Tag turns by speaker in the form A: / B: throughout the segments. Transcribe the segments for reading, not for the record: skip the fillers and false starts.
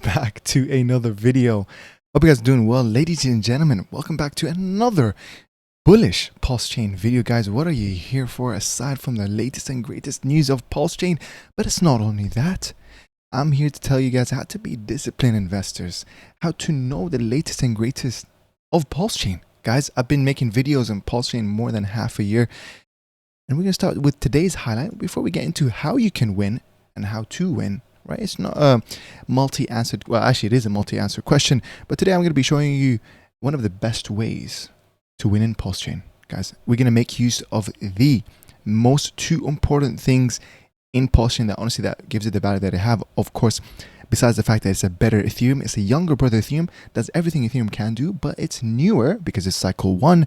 A: Back to another video. Hope you guys are doing well, ladies and gentlemen. Welcome back to another bullish Pulsechain video, guys. What are you here for aside from the latest and greatest news of Pulsechain? But it's not only that. I'm here to tell you guys how to be disciplined investors, how to know the latest and greatest of Pulsechain. Guys, I've been making videos on Pulsechain more than half a year, and we're going to start with today's highlight before we get into how you can win and how to win. Right? It's not a multi-answered, well, actually it is a multi-answer question, but today I'm going to be showing you one of the best ways to win in Pulsechain. Guys, we're going to make use of the most two important things in Pulsechain that honestly that gives it the value that it have. Of course, besides the fact that it's a better Ethereum, it's a younger brother Ethereum, does everything Ethereum can do, but it's newer because it's cycle 1,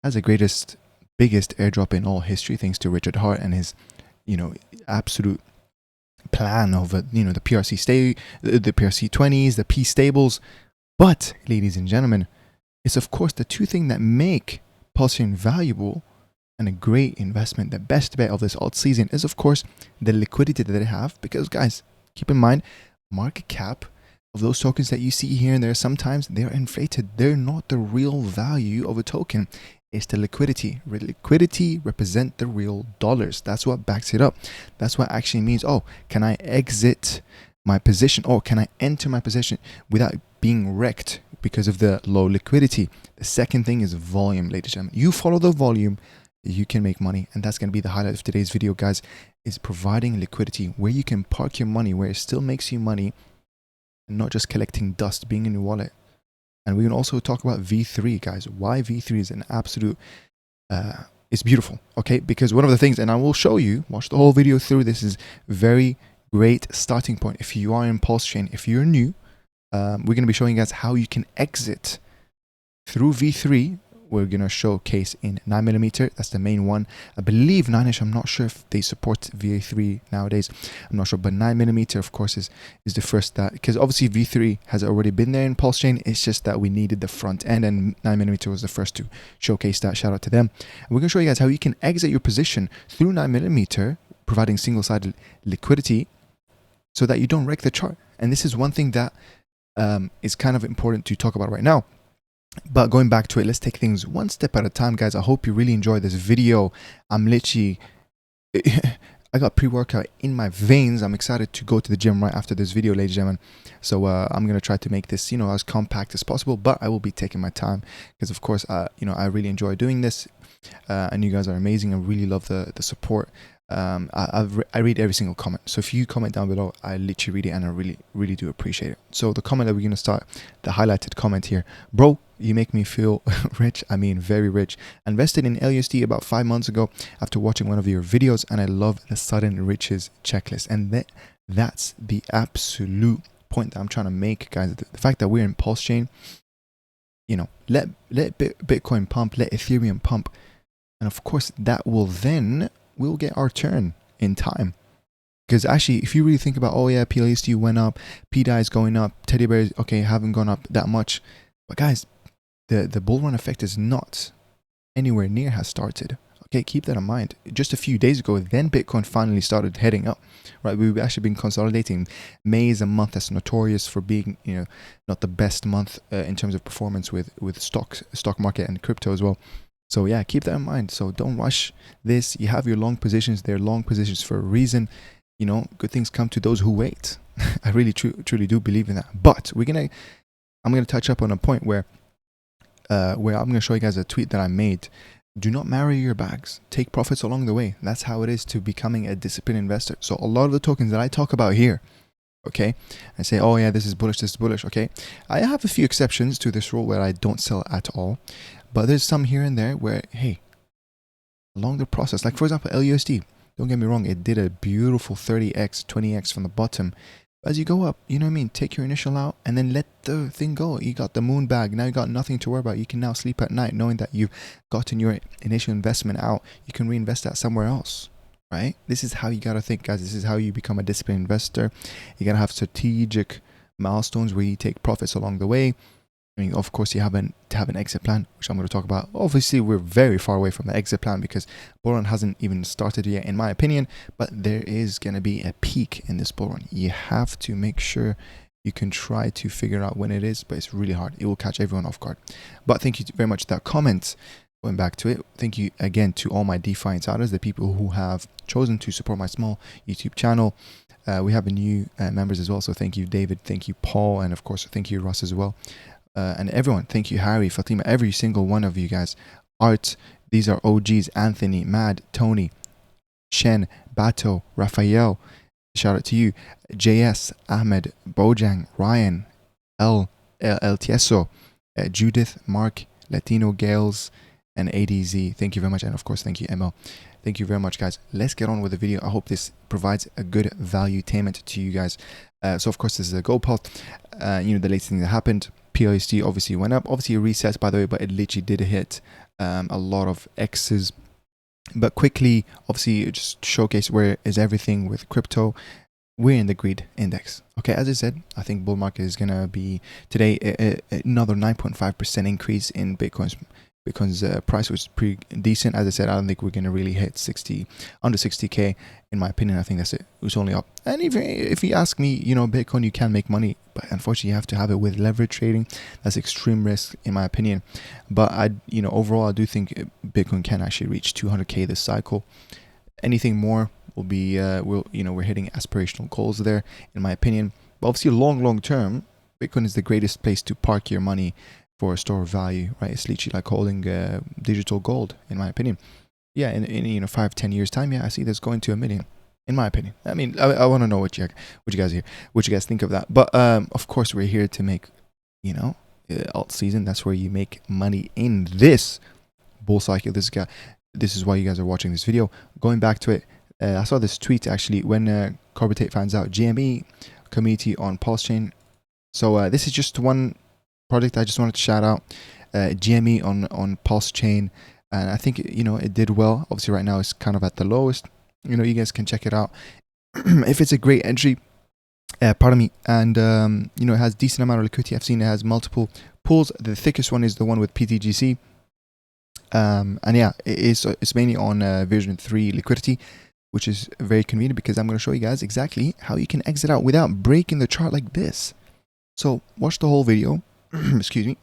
A: has the biggest airdrop in all history, thanks to Richard Hart and his, absolute plan of the PRC the PRC 20s, the P stables. But ladies and gentlemen, it's of course the two things that make Pulsechain valuable and a great investment. The best bet of this alt season is of course the liquidity that they have, because guys, keep in mind, market cap of those tokens that you see here and there, sometimes they're inflated. They're not the real value of a token. It's the liquidity. Liquidity represent the real dollars. That's what backs it up. That's what actually means, oh, can I exit my position, or can I enter my position without being wrecked because of the low liquidity? The second thing is volume, ladies and gentlemen. You follow the volume, you can make money, and that's going to be the highlight of today's video, guys, is providing liquidity where you can park your money, where it still makes you money, and not just collecting dust, being in your wallet. And we can also talk about V3, guys. Why V3 is an absolute, it's beautiful, okay? Because one of the things, and I will show you, watch the whole video through, this is very great starting point. If you are in Pulsechain, if you're new, we're going to be showing you guys how you can exit through V3. We're going to showcase in 9mm. That's the main one. I believe 9ish. I'm not sure if they support VA3 nowadays. I'm not sure. But 9mm, of course, is the first that, because obviously V3 has already been there in Pulsechain. It's just that we needed the front end, and 9mm was the first to showcase that. Shout out to them. And we're going to show you guys how you can exit your position through 9mm, providing single-sided liquidity so that you don't wreck the chart. And this is one thing that is kind of important to talk about right now. But going back to it, let's take things one step at a time, guys. I hope you really enjoy this video. I'm literally, I got pre-workout in my veins. I'm excited to go to the gym right after this video, ladies and gentlemen. So I'm going to try to make this, as compact as possible, but I will be taking my time because, of course, I really enjoy doing this. And you guys are amazing. I really love the support. I read every single comment, so if you comment down below, I literally read it, and I really do appreciate it. So the comment that we're going to start, the highlighted comment here: bro, you make me feel rich. I mean very rich. Invested in LUSD about 5 months ago after watching one of your videos, and I love the sudden riches checklist. And that's the absolute point that I'm trying to make, guys. The fact that we're in Pulsechain, let Bitcoin pump, let Ethereum pump, and of course that will then we'll get our turn in time. Because actually, if you really think about, oh yeah, PLSD went up, PDAI is going up, teddy bears, okay, haven't gone up that much. But guys, the bull run effect is not anywhere near has started. Okay, keep that in mind. Just a few days ago, then Bitcoin finally started heading up. Right, we've actually been consolidating. May is a month that's notorious for being, not the best month in terms of performance with stock market and crypto as well. So yeah, keep that in mind. So don't rush this. You have your long positions. They're long positions for a reason. Good things come to those who wait. I really truly do believe in that. But I'm gonna touch up on a point where I'm gonna show you guys a tweet that I made. Do not marry your bags. Take profits along the way. That's how it is to becoming a disciplined investor. So a lot of the tokens that I talk about here, okay, I say, oh yeah, this is bullish, okay. I have a few exceptions to this rule where I don't sell at all. But there's some here and there where, hey, along the process, like for example, LUSD, don't get me wrong, it did a beautiful 30x, 20x from the bottom. As you go up, take your initial out and then let the thing go. You got the moon bag. Now you got nothing to worry about. You can now sleep at night knowing that you've gotten your initial investment out. You can reinvest that somewhere else, right? This is how you got to think, guys. This is how you become a disciplined investor. You got to have strategic milestones where you take profits along the way. Of course, you have to have an exit plan, which I'm going to talk about. Obviously, we're very far away from the exit plan because bull run hasn't even started yet, in my opinion. But there is going to be a peak in this bull run. You have to make sure You can try to figure out when it is, but it's really hard. It will catch everyone off guard. But thank you very much for that comment. Going back to it, thank you again to all my DeFi insiders, the people who have chosen to support my small YouTube channel. We have new members as well, so thank you, David, thank you, Paul, and of course thank you, Russ, as well, and everyone. Thank you, Harry, Fatima, every single one of you guys. Art, these are OGs: Anthony, Mad, Tony, Shen, Bato, Raphael, shout out to you, JS, Ahmed, Bojang, Ryan, El Tieso, Judith, Mark, Latino Gales, and ADZ. Thank you very much, and of course thank you, ML. Thank you very much, guys. Let's get on with the video. I hope this provides a good valuetainment to you guys. So of course this is a gold pulse. The latest thing that happened, PLST obviously went up, obviously it resets, by the way, but it literally did hit a lot of X's. But quickly, obviously, just showcase where is everything with crypto. We're in the greed index. Okay, as I said, I think bull market is gonna be today another 9.5% increase in Bitcoin's price, which is pretty decent. As I said, I don't think we're gonna really hit under 60k. In my opinion, I think that's it. It's only up. And even if you ask me, Bitcoin, you can make money, but unfortunately, you have to have it with leverage trading. That's extreme risk, in my opinion. But overall, I do think Bitcoin can actually reach 200k this cycle. Anything more will be, we're hitting aspirational goals there, in my opinion. But obviously, long term, Bitcoin is the greatest place to park your money for a store of value, right? It's literally like holding digital gold, in my opinion. Yeah, in 5-10 years time, yeah, I see this going to 1 million, in my opinion. I mean, I want to know what you guys think of that. But of course, we're here to make, alt season. That's where you make money in this bull cycle. This is why you guys are watching this video. Going back to it, I saw this tweet actually when Corbitate finds out GME community on Pulsechain. So this is just one project I just wanted to shout out, GME on Pulsechain, and I think it did well. Obviously right now it's kind of at the lowest. You guys can check it out if it's a great entry. Pardon me. And it has decent amount of liquidity. I've seen it has multiple pools. The thickest one is the one with PTGC, and yeah, it's mainly on version 3 liquidity, which is very convenient because I'm going to show you guys exactly how you can exit out without breaking the chart like this. So watch the whole video. Excuse me.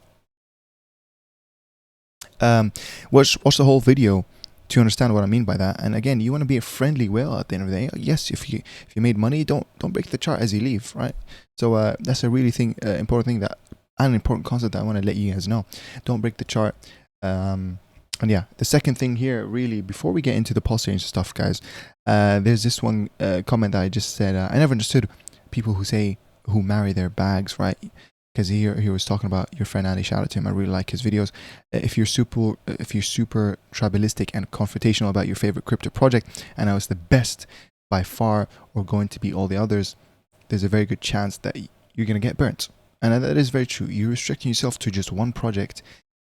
A: Watch the whole video to understand what I mean by that. And again, you want to be a friendly whale at the end of the day. Yes, if you made money, don't break the chart as you leave, right? So that's a really important thing, that an important concept that I want to let you guys know. Don't break the chart. And yeah, the second thing here, really, before we get into the Pulsechain stuff, guys, there's this one comment that I just said. I never understood people who marry their bags, right? Because he was talking about your friend Andy. Shout out to him. I really like his videos. If you're super tribalistic and confrontational about your favorite crypto project, and how it's the best by far, or going to be all the others, there's a very good chance that you're gonna get burnt. And that is very true. You're restricting yourself to just one project.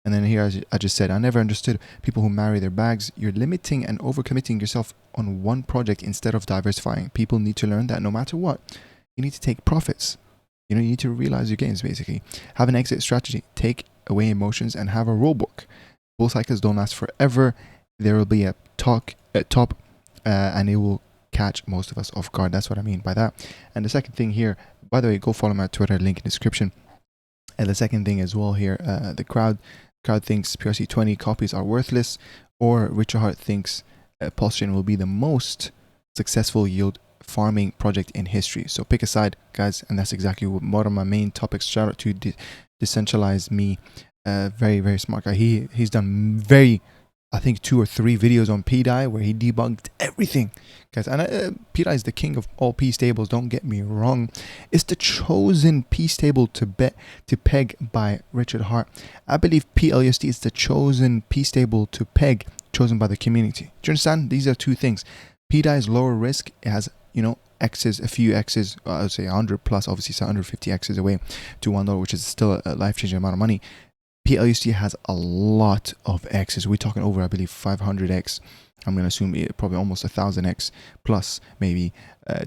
A: And then here, as I just said, I never understood people who marry their bags. You're limiting and overcommitting yourself on one project instead of diversifying. People need to learn that no matter what, you need to take profits. You need to realize your gains, basically. Have an exit strategy. Take away emotions and have a rule book. Bull cycles don't last forever. There will be a top, and it will catch most of us off guard. That's what I mean by that. And the second thing here, by the way, go follow my Twitter, link in the description. And the second thing as well here, the crowd thinks PRC20 copies are worthless, or Richard Hart thinks Pulsechain will be the most successful yield farming project in history. So pick a side, guys, and that's exactly one of my main topics. Shout out to Decentralize Me, very smart guy. He's done I think 2 or 3 videos on PDAI where he debunked everything, guys. And PDAI is the king of all P stables. Don't get me wrong; it's the chosen P stable to peg by Richard Hart. I believe PLUSD is the chosen P stable to peg, chosen by the community. Do you understand? These are two things. PDAI is lower risk. It has X's, a few X's, I would say 100 plus, obviously it's 150 X's away to $1, which is still a life-changing amount of money. PLUSD has a lot of X's. We're talking over, I believe, 500X. I'm going to assume probably almost 1,000X plus, maybe,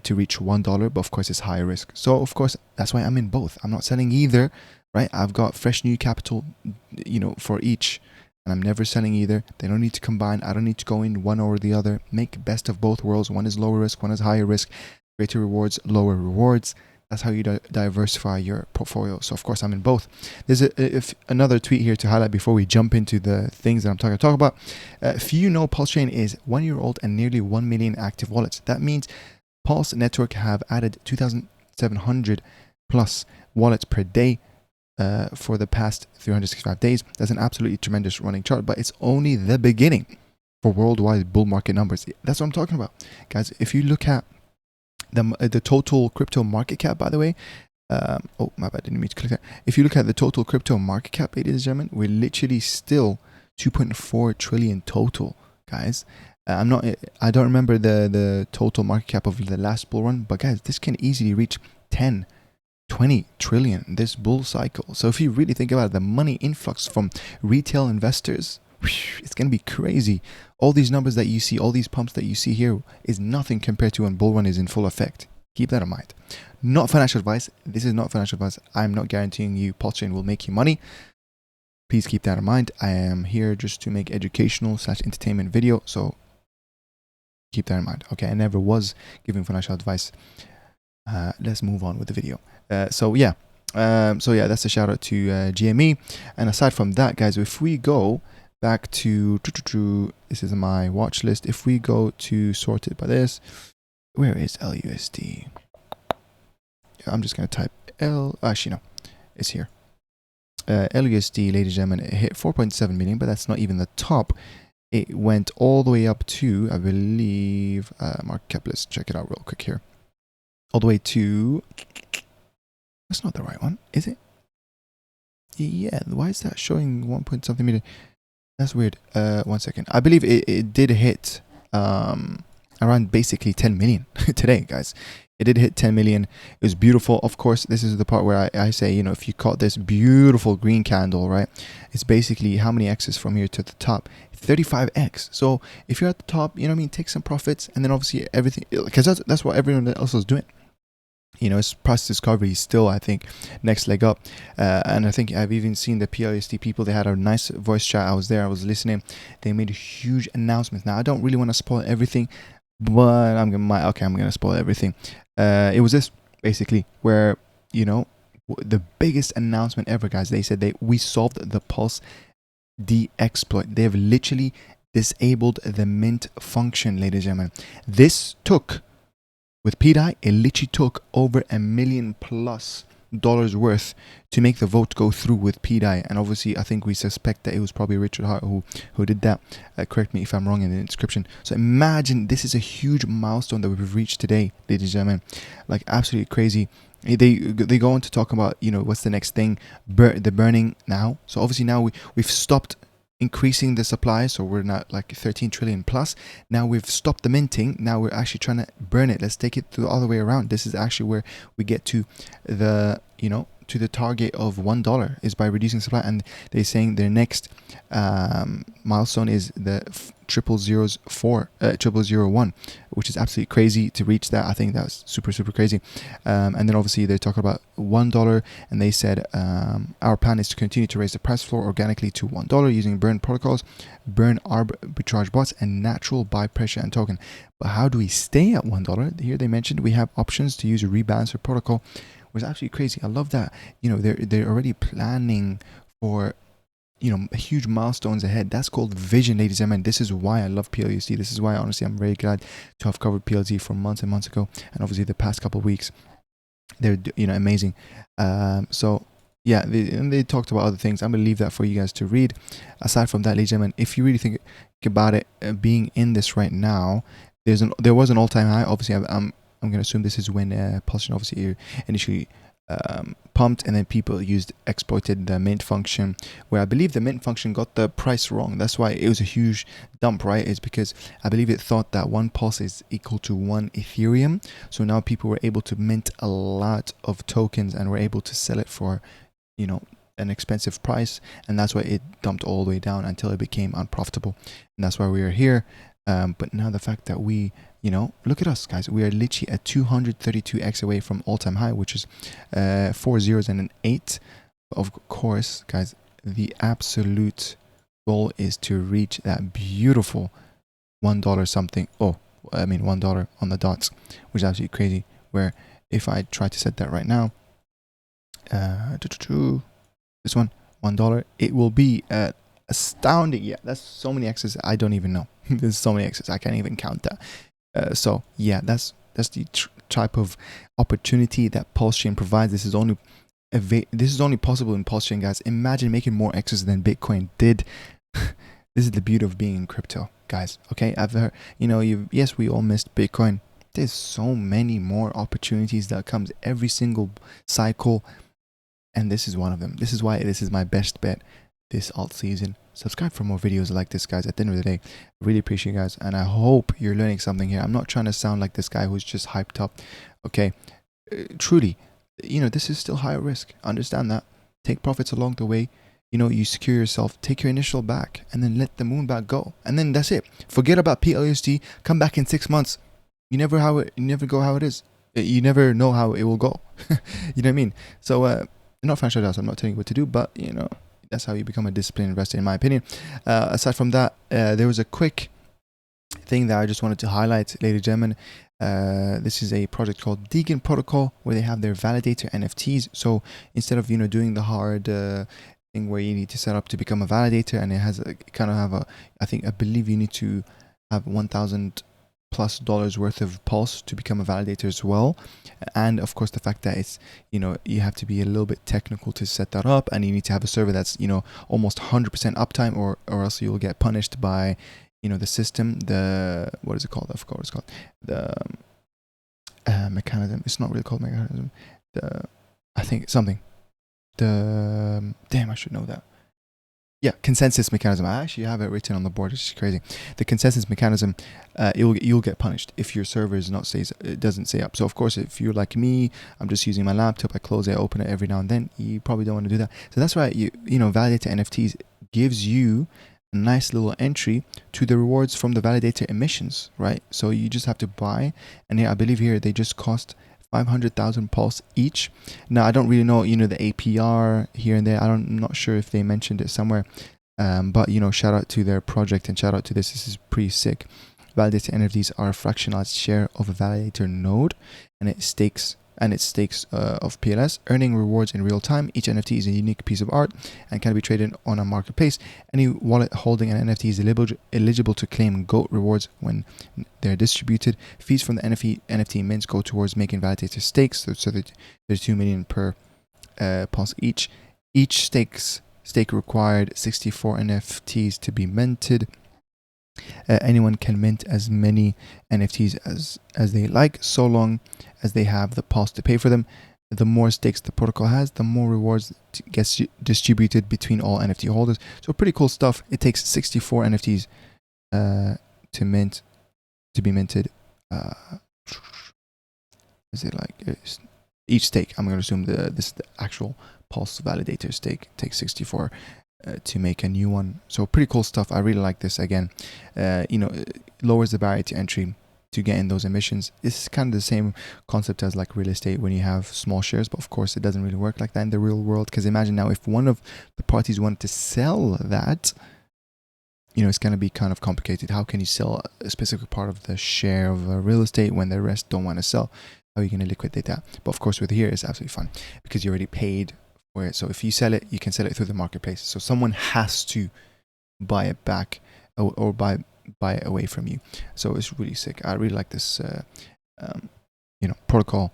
A: to reach $1, but of course it's higher risk. So of course, that's why I'm in both. I'm not selling either, right? I've got fresh new capital, for each. And I'm never selling either. They don't need to combine. I don't need to go in one or the other. Make best of both worlds. One is lower risk, one is higher risk. Greater rewards, lower rewards. That's how you diversify your portfolio. So of course I'm in both. There's another tweet here to highlight before we jump into the things that I'm talking to talk about. If you know, Pulsechain is 1 year old and nearly 1 million active wallets. That means Pulse Network have added 2,700 plus wallets per day for the past 365 days. That's an absolutely tremendous running chart, but it's only the beginning for worldwide bull market numbers. That's what I'm talking about, guys. If you look at the total crypto market cap, by the way, oh my bad, didn't mean to click that. If you look at the total crypto market cap, ladies and gentlemen, we're literally still 2.4 trillion total, guys. I don't remember the total market cap of the last bull run, but guys, this can easily reach 10, 20 trillion this bull cycle. So if you really think about it, the money influx from retail investors, it's going to be crazy. All these numbers that you see, all these pumps that you see here is nothing compared to when bull run is in full effect. Keep that in mind. Not financial advice. This is not financial advice. I'm not guaranteeing you Pulsechain will make you money. Please keep that in mind. I am here just to make educational / entertainment video. So keep that in mind. Okay, I never was giving financial advice. Let's move on with the video. So yeah, that's a shout out to GME. And aside from that, guys, if we go back to this is my watch list. If we go to sort it by this, where is LUSD? I'm just gonna type L. Actually, no, it's here. LUSD, ladies and gentlemen, it hit 4.7 million, but that's not even the top. It went all the way up to, I believe, market cap. Let's check it out real quick here. All the way to. That's not the right one, is it? Yeah. Why is that showing 1 point something million? That's weird. 1 second. I believe it did hit around basically 10 million today, guys. It did hit 10 million. It was beautiful. Of course, this is the part where I say, you know, if you caught this beautiful green candle, right? It's basically how many X's from here to the top? 35X. So if you're at the top, you know what I mean, take some profits, and then obviously everything, because that's what everyone else is doing. You know, it's price discovery still, I think, next leg up. And I think I've even seen the PLST people. They had a nice voice chat. I was there. I was listening. They made a huge announcement. Now, I don't really want to spoil everything, but I'm gonna spoil everything. It was this, basically, where, you know, the biggest announcement ever, guys. They said we solved the Pulse D exploit. They have literally disabled the mint function, ladies and gentlemen. This took, with PDAI, it literally took over $1 million+ worth to make the vote go through with PDAI. And obviously, I think we suspect that it was probably Richard Hart who did that. Correct me if I'm wrong in the description. So imagine, this is a huge milestone that we've reached today, ladies and gentlemen. Like, absolutely crazy. They go on to talk about, you know, what's the next thing, the burning now. So obviously now we've stopped increasing the supply, so we're not like 13 trillion plus. Now we've stopped the minting. Now we're actually trying to burn it. Let's take it the other way around. This is actually where we get to the, you know, to the target of $1 is by reducing supply. And they're saying their next milestone is the 0001, which is absolutely crazy to reach that. I think that's super crazy. And then obviously they talk about $1, and they said our plan is to continue to raise the price floor organically to $1 using burn protocols, burn arbitrage bots, and natural buy pressure and token. But how do we stay at $1? Here they mentioned we have options to use a rebalancer protocol, which is absolutely crazy. I love that. You know, they're already planning for, you know, huge milestones ahead. That's called vision, ladies and gentlemen. This is why I love PLUSD. This is why, honestly, I'm very glad to have covered PLZ for months and months ago, and obviously the past couple of weeks. They're, you know, amazing. So yeah, they talked about other things. I'm gonna leave that for you guys to read. Aside from that, ladies and gentlemen, if you really think about it, being in this right now, there was an all-time high. Obviously, I'm going to assume this is when Pulsechain obviously initially pumped, and then people exploited the mint function, where I believe the mint function got the price wrong. That's why it was a huge dump, right? It's because I believe it thought that 1 pulse is equal to 1 ethereum. So now people were able to mint a lot of tokens and were able to sell it for, you know, an expensive price, and that's why it dumped all the way down until it became unprofitable. And that's why we are here. But now the fact that we, you know, look at us, guys. We are literally at 232x away from all-time high, which is 4 zeros and an 8. Of course, guys, the absolute goal is to reach that beautiful $1 something. Oh, I mean $1 on the dots, which is absolutely crazy. Where if I try to set that right now, this one, $1, it will be astounding. Yeah, that's so many X's. I don't even know. There's so many X's. I can't even count that. So yeah, that's the type of opportunity that Pulsechain provides. This is only possible in Pulsechain, guys. Imagine making more X's than Bitcoin did. This is the beauty of being in crypto, guys. Okay, I've heard, yes, we all missed Bitcoin. There's so many more opportunities that comes every single cycle, and this is one of them. This is why this is my best bet this alt season. Subscribe for more videos like this, guys. At the end of the day, I really appreciate you guys, and I hope you're learning something here. I'm not trying to sound like this guy who's just hyped up. Okay, truly, this is still higher risk. Understand that. Take profits along the way. You secure yourself, take your initial back, and then let the moon back go, and then that's it. Forget about PLUSD. Come back in 6 months. You never go how it is. You never know how it will go. You know what I mean? So not financial advice. I'm not telling you what to do, but that's how you become a disciplined investor, in my opinion. Aside from that, there was a quick thing that I just wanted to highlight, ladies and gentlemen. This is a project called Deegan Protocol, where they have their validator NFTs. So instead of doing the hard thing where you need to set up to become a validator, and it has I believe you need to have $1,000+ worth of pulse to become a validator as well, and of course the fact that it's you have to be a little bit technical to set that up, and you need to have a server that's almost 100% uptime, or else you'll get punished by the system. What is it called? I forgot what it's called. The mechanism. It's not really called mechanism. Damn, I should know that. Yeah, consensus mechanism. I actually have it written on the board. It's crazy. The consensus mechanism, you'll get punished if your server doesn't stay up. So of course, if you're like me, I'm just using my laptop. I close it, open it every now and then. You probably don't want to do that. So that's why Validator NFTs gives you a nice little entry to the rewards from the validator emissions, right? So you just have to buy, and here I believe here they just cost 500,000 pulse each. Now I don't really know the APR here and there. I'm not sure if they mentioned it somewhere, but shout out to their project, and shout out to this is pretty sick. Validator NFTs are a fractionalized share of a validator node, and it stakes of PLS, earning rewards in real time. Each NFT is a unique piece of art and can be traded on a marketplace. Any wallet holding an NFT is eligible to claim GOAT rewards when they're distributed. Fees from the NFT mints go towards making validator stakes, so there's 2 million per pulse each. Each stake required 64 NFTs to be minted. Anyone can mint as many NFTs as they like, so long as they have the pulse to pay for them. The more stakes the protocol has, the more rewards gets distributed between all NFT holders. So pretty cool stuff. It takes 64 NFTs to be minted. Is it like each stake? I'm going to assume the actual pulse validator stake takes 64 to make a new one. So pretty cool stuff. I really like this. Again, it lowers the barrier to entry to get in those emissions. It's kind of the same concept as like real estate when you have small shares, but of course it doesn't really work like that in the real world, because imagine now if one of the parties wanted to sell that, it's going to be kind of complicated. How can you sell a specific part of the share of real estate when the rest don't want to sell? How are you going to liquidate that? But of course with here it's absolutely fine because you already paid for it. So if you sell it, you can sell it through the marketplace. So someone has to buy it back or buy it away from you. So it's really sick. I really like this protocol.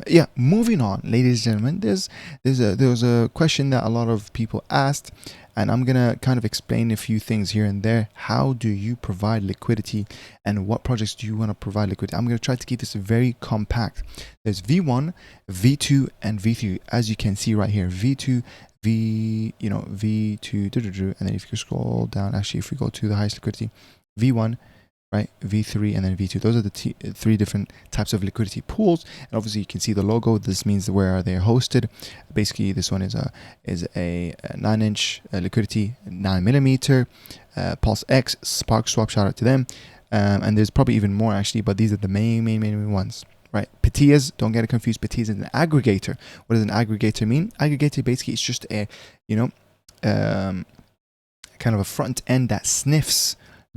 A: Yeah, moving on, ladies and gentlemen, there was a question that a lot of people asked, and I'm gonna kind of explain a few things here and there. How do you provide liquidity, and what projects do you want to provide liquidity? I'm gonna try to keep this very compact. There's V1, V2, and V3, as you can see right here. V2, V2, and then if you scroll down, actually, if we go to the highest liquidity, V1, right, V3, and then V2. Those are the three different types of liquidity pools. And obviously you can see the logo. This means where are they hosted. Basically this one is a 9-inch liquidity, 9mm, Pulse X, Spark Swap, shout out to them. And there's probably even more actually, but these are the main ones, right? Petias, don't get it confused. Petias is an aggregator. What does an aggregator mean? Aggregator basically is just a kind of a front end that sniffs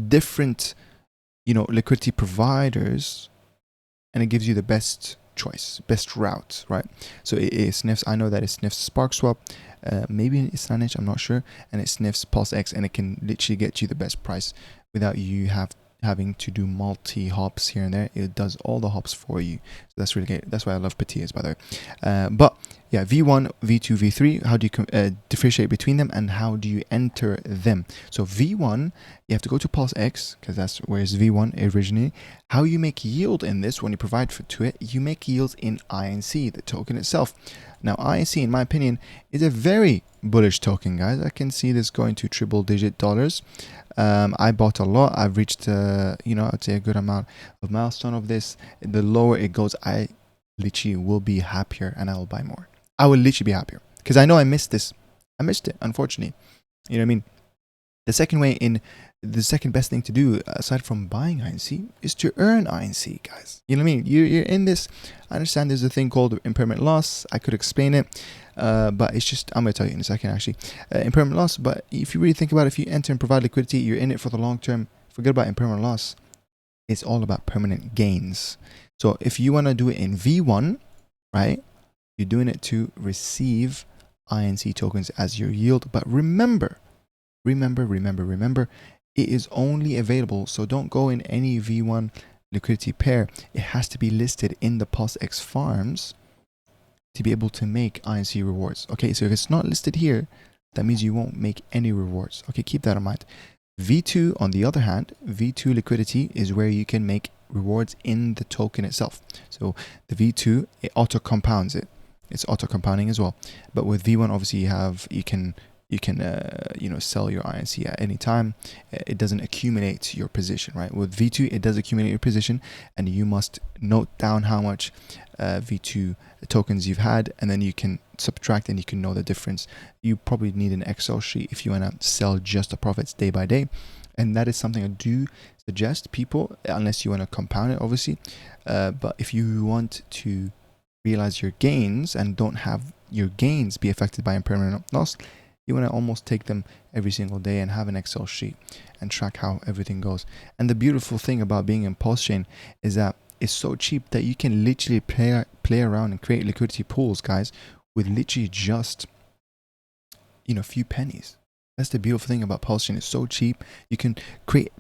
A: different liquidity providers, and it gives you the best choice, best route, right? So it sniffs, I know that it sniffs Spark Swap, maybe it's Snitch, I'm not sure, and it sniffs PulseX, and it can literally get you the best price without you having to do multi hops here and there. It does all the hops for you, so that's really great. That's why I love Petias, by the way. But yeah, V1, V2, V3, how do you differentiate between them, and how do you enter them? So V1, you have to go to PulseX, because that's where it's V1 originally. How you make yield in this, when you provide to it, you make yields in INC, the token itself. Now INC, in my opinion, is a very bullish token, guys. I can see this going to triple digit dollars. I bought a lot. I've reached I'd say a good amount of milestone of this. The lower it goes, I literally will be happier, and I will buy more. I will literally be happier, because I know I missed this. I missed it, unfortunately. You know what I mean? The second best thing to do, aside from buying INC, is to earn INC, guys. You know what I mean? You're in this. I understand there's a thing called impairment loss. I could explain it, but it's just, I'm going to tell you in a second, actually. Impairment loss, but if you really think about it, if you enter and provide liquidity, you're in it for the long term. Forget about impairment loss. It's all about permanent gains. So if you want to do it in V1, right, you're doing it to receive INC tokens as your yield. But remember, it is only available, so don't go in any V1 liquidity pair. It has to be listed in the PulseX farms to be able to make INC rewards. Okay, so if it's not listed here, that means you won't make any rewards. Okay, keep that in mind. V2, on the other hand, V2 liquidity is where you can make rewards in the token itself. So the V2, it auto compounds it. It's auto compounding as well. But with V1, obviously you can sell your INC at any time. It doesn't accumulate your position, right? With V2, it does accumulate your position, and you must note down how much V2 tokens you've had, and then you can subtract and you can know the difference. You probably need an Excel sheet if you want to sell just the profits day by day, and that is something I do suggest people, unless you want to compound it, obviously. But if you want to realize your gains and don't have your gains be affected by impermanent loss, you want to almost take them every single day and have an Excel sheet and track how everything goes. And the beautiful thing about being in Pulsechain is that it's so cheap that you can literally play around and create liquidity pools, guys, with literally just a few pennies. That's the beautiful thing about Pulsechain. It's so cheap. You can create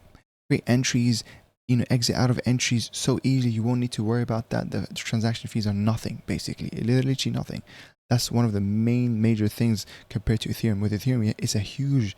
A: entries, exit out of entries so easily. You won't need to worry about that. The transaction fees are nothing, basically. Literally nothing. That's one of the major things compared to Ethereum. With Ethereum, it's a huge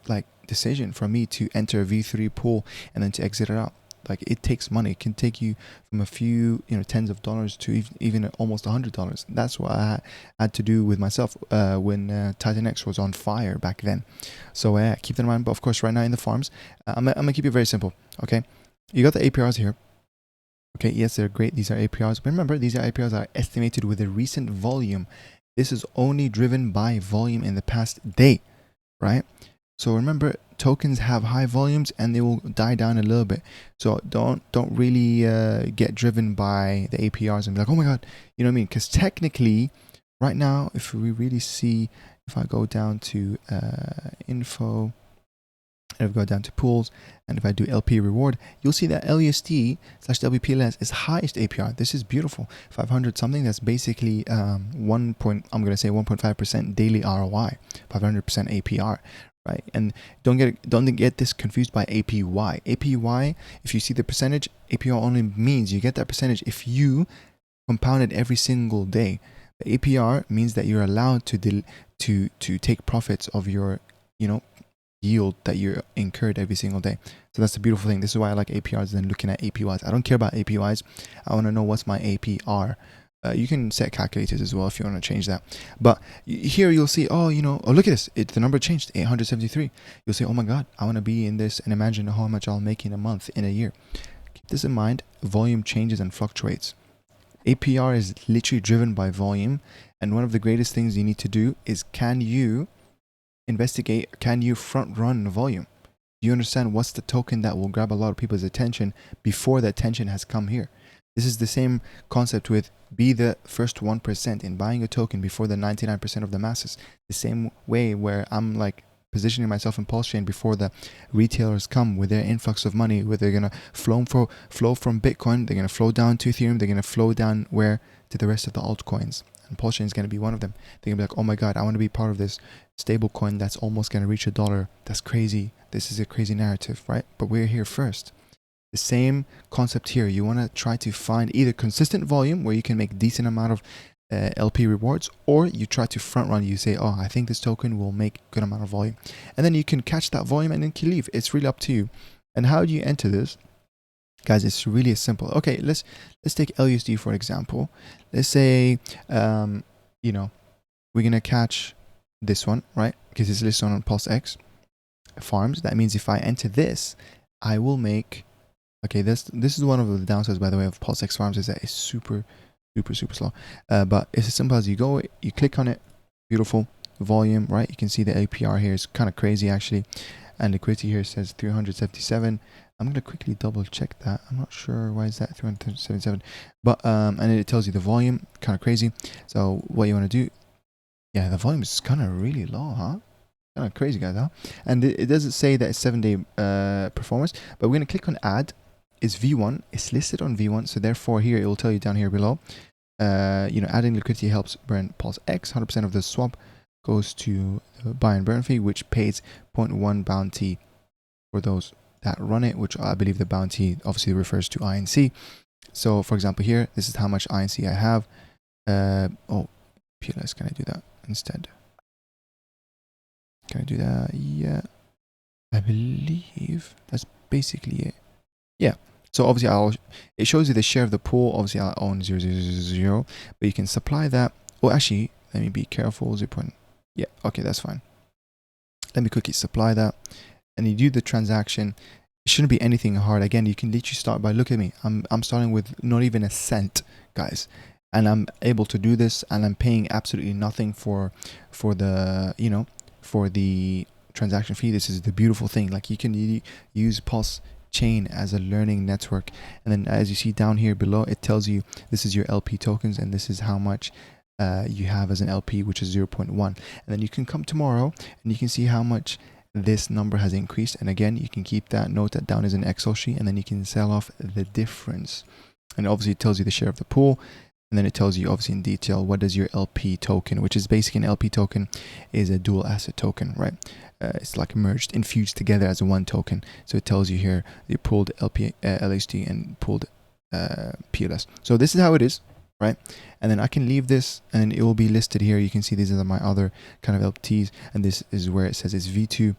A: like decision for me to enter a V3 pool and then to exit it out. Like, it takes money. It can take you from a few tens of dollars to even almost $100. That's what I had to do with myself when Titan X was on fire back then. So keep that in mind. But of course, right now in the farms, I'm gonna keep it very simple. Okay, you got the APRs here. Okay, yes, they're great. These are APRs. But remember, these APRs are estimated with a recent volume. This is only driven by volume in the past day, right? So remember, tokens have high volumes and they will die down a little bit. So don't really get driven by the APRs and be like, oh my God, you know what I mean? Because technically, right now, if we really see, if I go down to info, and if I go down to pools, and if I do LP reward, you'll see that LUSD/WPLS is highest APR. This is beautiful. 500 something. That's basically 1.5% daily ROI, 500% APR, right? And don't get this confused by APY. APY, if you see the percentage, APR only means you get that percentage if you compound it every single day. The APR means that you're allowed to take profits of your yield that you're incurred every single day. So that's the beautiful thing. This is why I like APRs than looking at APYs. I don't care about APYs. I want to know what's my APR. You can set calculators as well if you want to change that. But here you'll see, oh look at this. The number changed, 873. You'll say, oh my God, I want to be in this and imagine how much I'll make in a month, in a year. Keep this in mind. Volume changes and fluctuates. APR is literally driven by volume. And one of the greatest things you need to do is, can you front run volume? Do you understand what's the token that will grab a lot of people's attention before the attention has come here? This is the same concept with be the first 1% in buying a token before the 99% of the masses. The same way where I'm like positioning myself in Pulsechain before the retailers come with their influx of money, where they're gonna flow from Bitcoin, they're gonna flow down to Ethereum, they're gonna flow down where to the rest of the altcoins, and Pulsechain is gonna be one of them. They're gonna be like, oh my god, I want to be part of this stable coin that's almost gonna reach $1. That's crazy. This is a crazy narrative, right? But we're here first. The same concept here. You want to try to find either consistent volume where you can make decent amount of LP rewards, or you try to front run. You say, oh, I think this token will make good amount of volume, and then you can catch that volume and then you leave. It's really up to you. And how do you enter this, guys? It's really simple. Okay, let's take LUSD for example. Let's say you know, we're gonna catch this one, right? Because it's listed on PulseX farms. That means if I enter this, I will make, okay, this is one of the downsides, by the way, of Pulsechain farms, is that it's super slow. But it's as simple as you go, you click on it, beautiful volume, right? You can see the APR here is kind of crazy actually, and liquidity here says 377. I'm gonna quickly double check that. I'm not sure why is that 377, but and it tells you the volume, kind of crazy. So what you want to do, yeah, the volume is kind of really low, huh? Kind of crazy, guys, huh? And it doesn't say that it's 7-day performance, but we're gonna click on add. Is V1, it's listed on V1, so therefore here it will tell you down here below, you know, adding liquidity helps burn Pulsex. 100% of the swap goes to buy and burn fee, which pays 0.1 bounty for those that run it, which I believe the bounty obviously refers to INC. So for example here, this is how much INC I have. Oh, PLS, can I do that instead? Can I do that? Yeah, I believe that's basically it. Yeah. So obviously it shows you the share of the pool. Obviously I own 0.000, but you can supply that. Oh, actually, let me be careful. 0. Yeah, okay, that's fine. Let me quickly supply that, and you do the transaction. It shouldn't be anything hard. Again, you can literally start by, look at me. I'm starting with not even a cent, guys, and I'm able to do this, and I'm paying absolutely nothing for the, you know, for the transaction fee. This is the beautiful thing. Like, you can use Pulsechain as a learning network, and then as you see down here below, it tells you this is your LP tokens and this is how much you have as an LP, which is 0.1. And then you can come tomorrow and you can see how much this number has increased, and again you can keep that, note that down as an Excel sheet, and then you can sell off the difference. And obviously it tells you the share of the pool, and then it tells you obviously in detail what does your LP token, which is basically an LP token is a dual asset token, right? It's like merged, infused together as a one token. So it tells you here you pulled LP, LHD and pulled PLS. So this is how it is, right? And then I can leave this and it will be listed here. You can see these are my other kind of LPs, and this is where it says it's V2.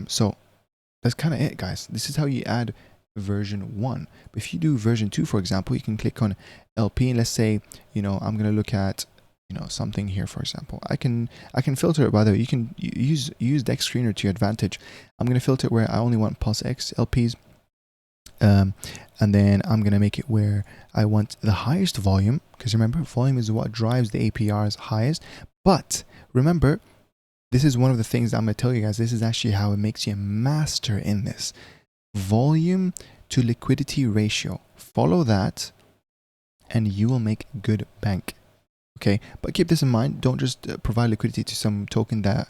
A: So that's kind of it, guys. This is how you add version 1. But if you do version 2, for example, you can click on LP, and let's say, you know, I'm going to look at, you know, something here, for example. I can filter it, by the way. You can use Dex Screener to your advantage. I'm going to filter it where I only want PulseX LPs. And then I'm going to make it where I want the highest volume, because remember, volume is what drives the APRs highest. But remember, this is one of the things that I'm going to tell you guys. This is actually how it makes you a master in this. Volume to liquidity ratio. Follow that and you will make good bank. Okay, but keep this in mind. Don't just provide liquidity to some token that,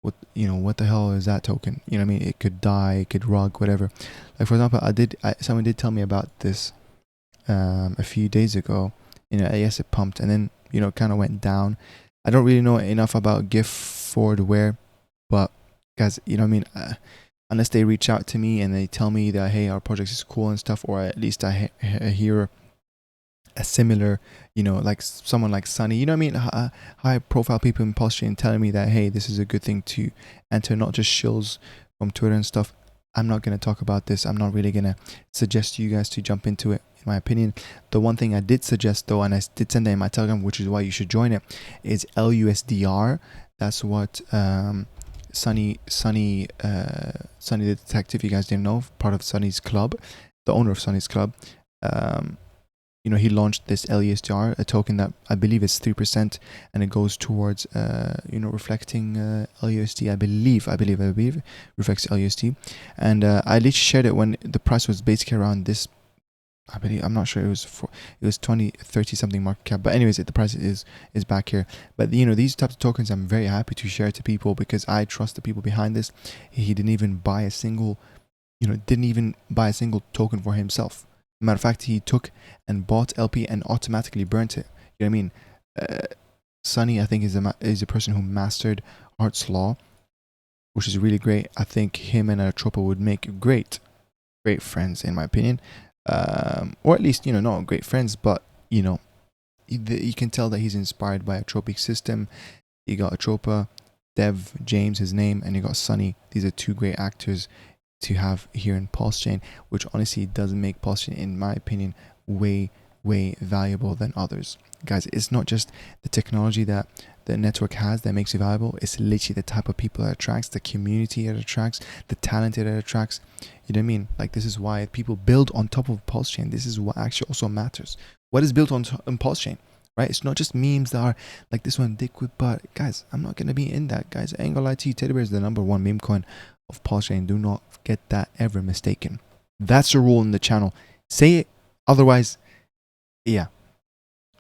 A: what the hell is that token? You know what I mean? It could die, it could rug, whatever. Like, for example, someone did tell me about this a few days ago. You know, yes, it pumped and then, you know, kind of went down. I don't really know enough about gift forward where, but guys, you know what I mean? Unless they reach out to me and they tell me that, hey, our project is cool and stuff, or at least I hear a similar, you know, like someone like Sunny, you know what I mean, high profile people in Pulsechain telling me that, hey, this is a good thing to enter, not just shills from Twitter and stuff. I'm not going to talk about this. I'm not really going to suggest you guys to jump into it, in my opinion. The one thing I did suggest though, and I did send that in my Telegram, which is why you should join it, is LUSDR. That's what Sunny the detective, you guys didn't know, part of Sunny's club, the owner of Sunny's club, you know, he launched this LUSDR, a token that I believe is 3%, and it goes towards, you know, reflecting LUSD. I believe reflects LUSD. And I literally shared it when the price was basically around this I believe, I'm not sure, it was 20, 30 something market cap. But anyways, the price is back here. But you know, these types of tokens I'm very happy to share to people because I trust the people behind this. He didn't even buy a single, token for himself. Matter of fact, he took and bought LP and automatically burnt it. You know what I mean? Sunny, I think, is a person who mastered Hart's Law, which is really great. I think him and ATROPA would make great friends, in my opinion. Or at least, not great friends, but, you can tell that he's inspired by a tropic system. You got ATROPA, Dev, James, his name, and you got Sunny. These are two great actors to have here in Pulsechain, which honestly doesn't make Pulsechain, in my opinion, way valuable than others. Guys, it's not just the technology that the network has that makes it valuable. It's literally the type of people it attracts, the community it attracts, the talent it attracts. You know what I mean? Like, this is why people build on top of Pulsechain. This is what actually also matters. What is built on Pulsechain, right? It's not just memes that are like this one, dick with butt. Guys, I'm not going to be in that, guys. I ain't gonna lie to you. Teddy Bear is the #1 meme coin of Pulsechain. Do not get that ever mistaken. That's the rule in the channel. Say it. Otherwise, yeah,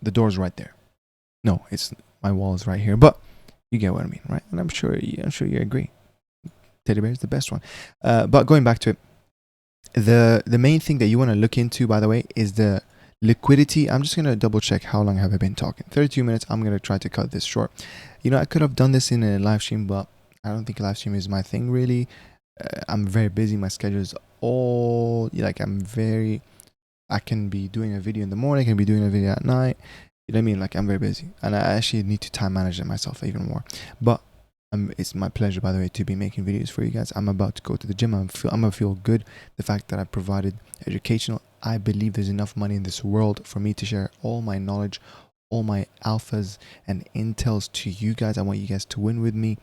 A: the door's right there. No, it's my wall is right here, but you get what I mean, right? And I'm sure you agree. Teddy Bear is the best one. But going back to it, the main thing that you want to look into, by the way, is the liquidity. I'm just going to double check how long have I been talking. 32 minutes. I'm going to try to cut this short. I could have done this in a live stream, but I don't think live stream is my thing, really. I'm very busy. My schedule is all like I can be doing a video in the morning, I can be doing a video at night. You know what I mean? Like, I'm very busy, and I actually need to time manage it myself even more. But it's my pleasure, by the way, to be making videos for you guys. I'm about to go to the gym. I'm gonna feel good. The fact that I provided educational. I believe there's enough money in this world for me to share all my knowledge, all my alphas and intels to you guys. I want you guys to win with me.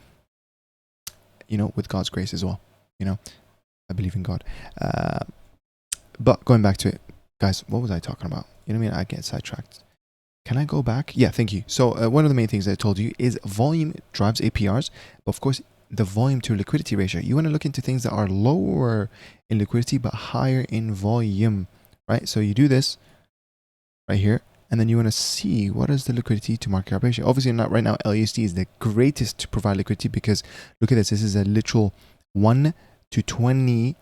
A: With God's grace as well. I believe in God. But going back to it, guys, what was I talking about? You know what I mean? I get sidetracked. Can I go back? Yeah, thank you. So one of the main things I told you is volume drives APRs. But of course, the volume to liquidity ratio. You want to look into things that are lower in liquidity but higher in volume, right? So you do this right here, and then you want to see what is the liquidity to market cap ratio. Obviously, not right now. LUSD is the greatest to provide liquidity because look at this. This is a literal 1 to 20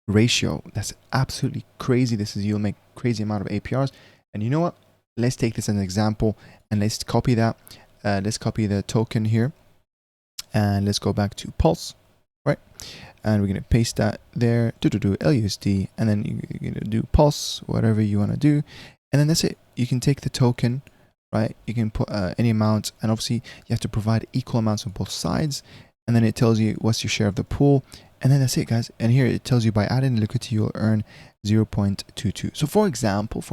A: ratio. That's absolutely crazy. You'll make crazy amount of APRs. And you know what? Let's take this as an example and let's copy that. Let's copy the token here and let's go back to Pulse, right? And we're going to paste that there, do LUSD, and then you're going to do Pulse, whatever you want to do. And then that's it. You can take the token, right? You can put any amount, and obviously you have to provide equal amounts on both sides. And then it tells you what's your share of the pool. And then that's it, guys. And here it tells you by adding liquidity, you'll earn 0.22. So for example,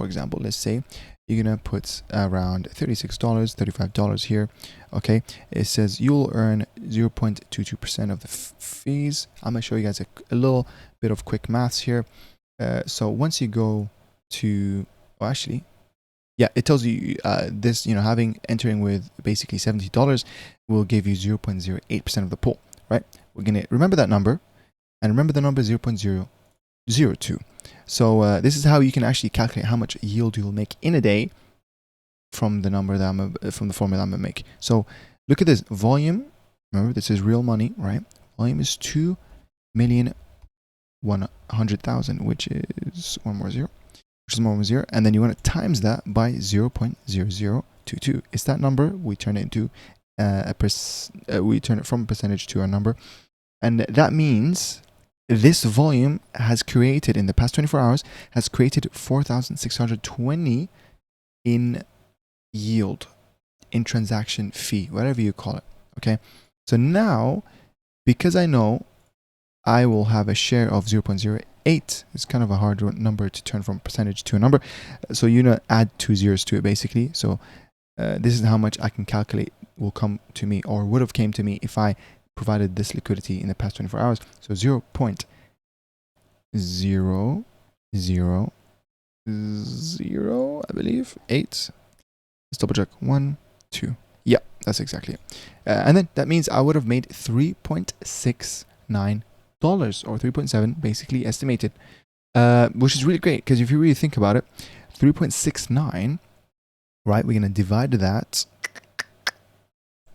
A: let's say you're going to put around $36, $35 here. Okay. It says you'll earn 0.22% of the fees. I'm going to show you guys a little bit of quick maths here. So once you go to, it tells you this, entering with basically $70 will give you 0.08% of the pool, right? We're going to remember that number, and remember the number 0.002. So this is how you can actually calculate how much yield you'll make in a day from the number that from the formula I'm going to make. So look at this volume. Remember, this is real money, right? Volume is 2,100,000, which is one more zero. And then you want to times that by 0.0022. It's that number. We turn it into we turn it from a percentage to a number, and that means this volume has created in the past 24 hours has created 4,620 in yield, in transaction fee, whatever you call it. Okay, so now because I know I will have a share of 0.08. It's kind of a hard number to turn from percentage to a number. So add 2 zeros to it basically. So this is how much I can calculate will come to me or would have came to me if I provided this liquidity in the past 24 hours. So 0.000, I believe, 8. Let's double check. 1, 2. Yeah, that's exactly it. And then that means I would have made $3.69 or 3.7 basically estimated. which is really great because if you really think about it, 3.69, right? We're gonna divide that.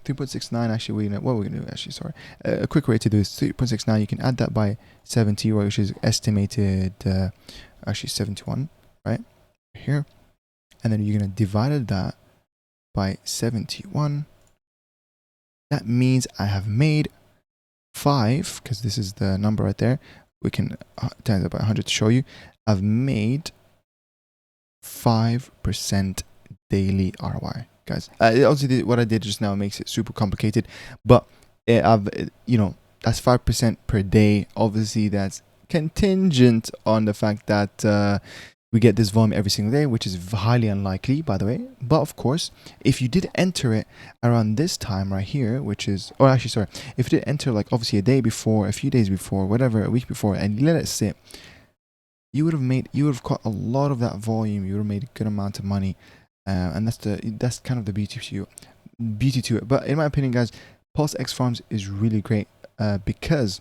A: 3.69 actually, what we're gonna do actually, sorry, a quick way to do is 3.69. You can add that by 70, right, which is estimated actually 71, right here, and then you're gonna divide that by 71. That means I have made 5, because this is the number right there. We can times that by 100 to show you. I've made 5% daily ROI, guys. Obviously, what I did just now makes it super complicated, but I've, that's 5% per day. Obviously, that's contingent on the fact that we get this volume every single day, which is highly unlikely, by the way. But of course, if you did enter it around this time right here, which is, or actually, sorry, if you did enter like obviously a day before, a few days before, whatever, a week before, and you let it sit, you would have caught a lot of that volume. You would have made a good amount of money, and that's kind of the beauty to it. But in my opinion, guys, Pulse X Farms is really great because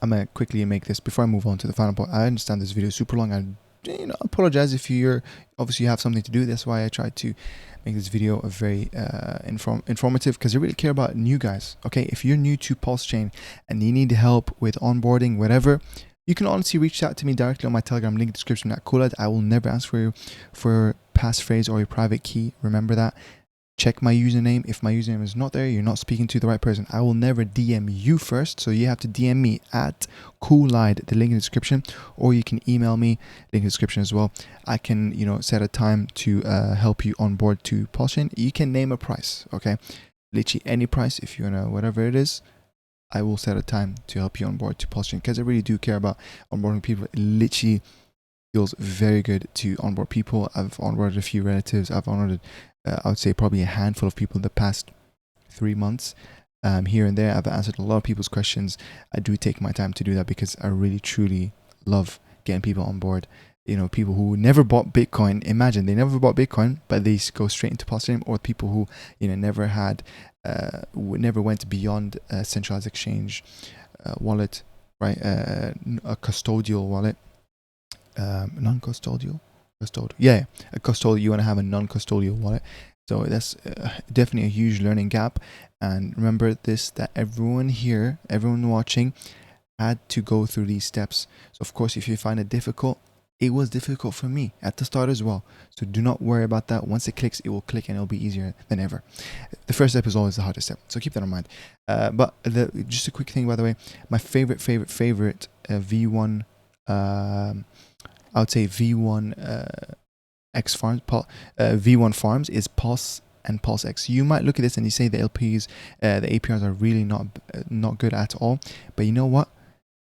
A: I'm gonna quickly make this before I move on to the final part. I understand this video is super long. I apologize if you're obviously you have something to do. That's why I tried to make this video a very informative, because I really care about new guys. Okay, if you're new to Pulsechain and you need help with onboarding, whatever, you can honestly reach out to me directly on my Telegram link description at Coolad. I will never ask for you for passphrase or your private key. Remember that. Check my username. If my username is not there, you're not speaking to the right person. I will never DM you first, so you have to DM me at Coolide, the link in the description, or you can email me, link in the description as well. I can, set a time to help you on board to Pulsechain. You can name a price, okay? Literally any price. If you wanna, whatever it is, I will set a time to help you on board to Pulsechain, because I really do care about onboarding people. It literally feels very good to onboard people. I've onboarded a few relatives. I've onboarded I would say probably a handful of people in the past 3 months. Here and there, I've answered a lot of people's questions. I do take my time to do that because I really truly love getting people on board. People who never bought Bitcoin. Imagine they never bought Bitcoin, but they go straight into Pulsechain, or people who never had, never went beyond a centralized exchange wallet, right? A custodial wallet, non-custodial. Yeah, a custodial. You want to have a non-custodial wallet, so that's definitely a huge learning gap. And remember this, that everyone here, everyone watching, had to go through these steps. So of course, if you find it difficult, it was difficult for me at the start as well. So do not worry about that. Once it clicks, it will click and it'll be easier than ever. The first step is always the hardest step, so keep that in mind. But just a quick thing, by the way, my favorite V1 I would say V1 X farms, V1 farms is Pulse and Pulse X. You might look at this and you say the LPs, the APRs are really not good at all. But you know what?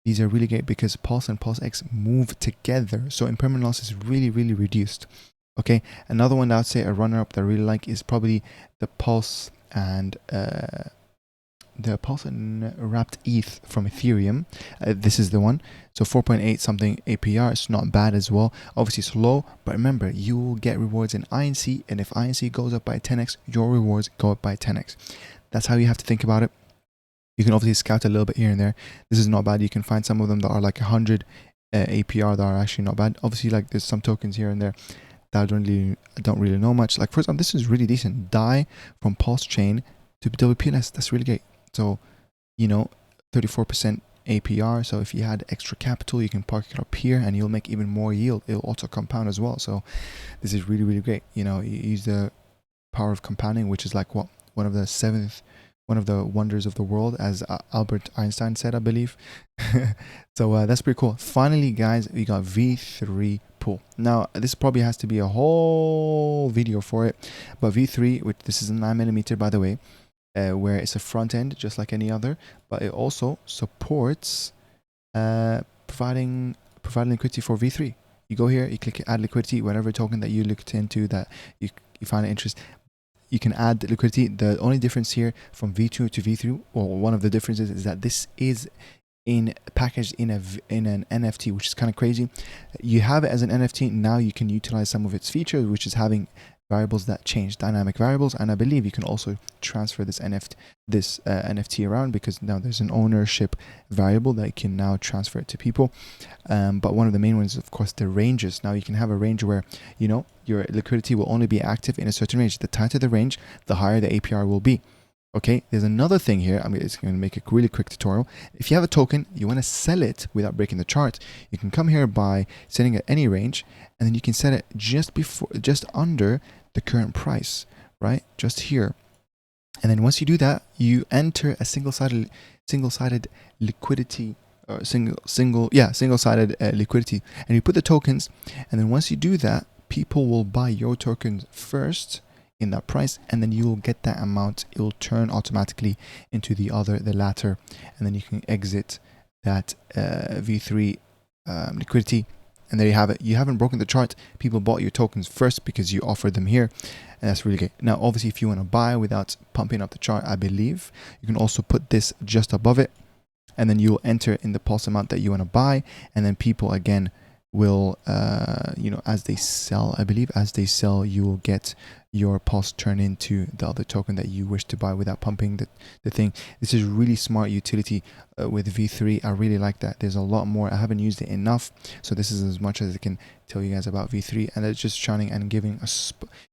A: These are really great because Pulse and Pulse X move together, so impermanent loss is really reduced. Okay, another one that I would say a runner-up that I really like is probably the Pulse and wrapped ETH from Ethereum. This is the one. So 4.8 something APR. It's not bad as well. Obviously it's low, but remember, you will get rewards in INC, and if INC goes up by 10x, your rewards go up by 10x. That's how you have to think about it. You can obviously scout a little bit here and there. This is not bad. You can find some of them that are like 100 APR that are actually not bad. Obviously, like there's some tokens here and there that I don't really know much. Like for example, this is really decent. DAI from Pulsechain to WPLS. That's really great. So, 34% APR. So if you had extra capital, you can park it up here and you'll make even more yield. It'll also compound as well. So this is really great. You use the power of compounding, which is like one of the wonders of the world, as Albert Einstein said, I believe. So that's pretty cool. Finally, guys, we got V3 pool. Now this probably has to be a whole video for it, but V3, which this is a 9mm, by the way, where it's a front end just like any other, but it also supports providing liquidity for V3. You go here, you click add liquidity, whatever token that you looked into that you find interest, you can add liquidity. The only difference here from V2 to V3, or one of the differences, is that this is packaged in an NFT, which is kind of crazy. You have it as an NFT, now you can utilize some of its features, which is having variables that change, dynamic variables, and I believe you can also transfer this NFT around, because now there's an ownership variable that you can now transfer it to people. But one of the main ones is, of course, the ranges. Now you can have a range where, you know, your liquidity will only be active in a certain range. The tighter the range, the higher the APR will be. Okay, there's another thing here. I'm just going to make a really quick tutorial. If you have a token, you want to sell it without breaking the chart, you can come here by setting at any range, and then you can set it just under the current price, right? Just here. And then once you do that, you enter a single-sided liquidity, or single-sided liquidity, and you put the tokens. And then once you do that, people will buy your tokens first in that price, and then you will get that amount. It will turn automatically into the latter, and then you can exit that V3 liquidity, and there you have it. You haven't broken the chart. People bought your tokens first because you offered them here, and that's really good. Now obviously, if you want to buy without pumping up the chart, I believe you can also put this just above it, and then you'll enter in the pulse amount that you want to buy, and then people again will you know, as they sell, I believe as they sell, you will get your pulse turn into the other token that you wish to buy without pumping the thing. This is really smart utility with V3. I really like that. There's a lot more. I haven't used it enough, so this is as much as I can tell you guys about V3, and it's just shining and giving a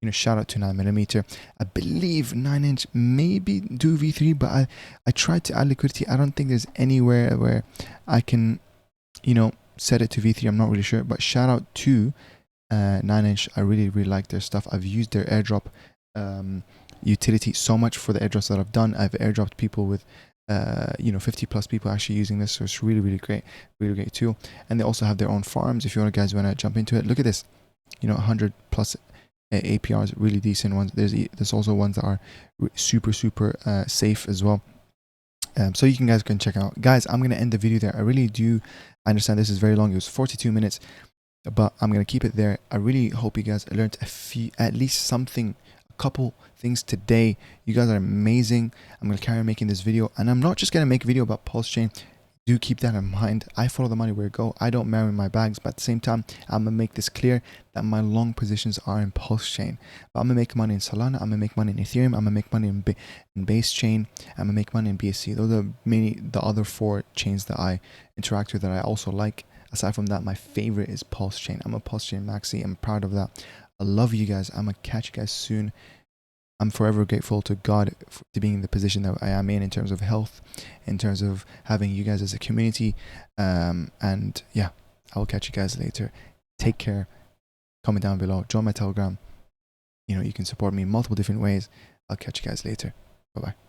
A: you know, shout out to 9mm. I believe 9inch maybe do V3, but I tried to add liquidity. I don't think there's anywhere where I can, you know, set it to V3. I'm not really sure, but shout out to 9inch. I really like their stuff. I've used their airdrop utility so much for the airdrops that I've done. I've airdropped people with you know, 50+ people actually using this, so it's really great tool. And they also have their own farms if you guys want to jump into it. Look at this, you know, 100+ APRs, really decent ones. There's also ones that are super safe as well. So you guys can check out. Guys, I'm going to end the video there. I understand this is very long. It was 42 minutes, but I'm going to keep it there. I really hope you guys learned at least something, a couple things today. You guys are amazing. I'm going to carry on making this video, and I'm not just going to make a video about Pulsechain. Do keep that in mind. I follow the money where it go. I don't marry my bags, but at the same time, I'm going to make this clear that my long positions are in Pulsechain. But I'm going to make money in Solana. I'm going to make money in Ethereum. I'm going to make money in Base Chain. I'm going to make money in BSC. Those are the other 4 chains that I interact with that I also like. Aside from that, my favorite is Pulsechain. I'm a Pulsechain Maxi. I'm proud of that. I love you guys. I'm going to catch you guys soon. I'm forever grateful to God to being in the position that I am in terms of health, in terms of having you guys as a community. And yeah, I will catch you guys later. Take care. Comment down below. Join my Telegram. You know, you can support me in multiple different ways. I'll catch you guys later. Bye-bye.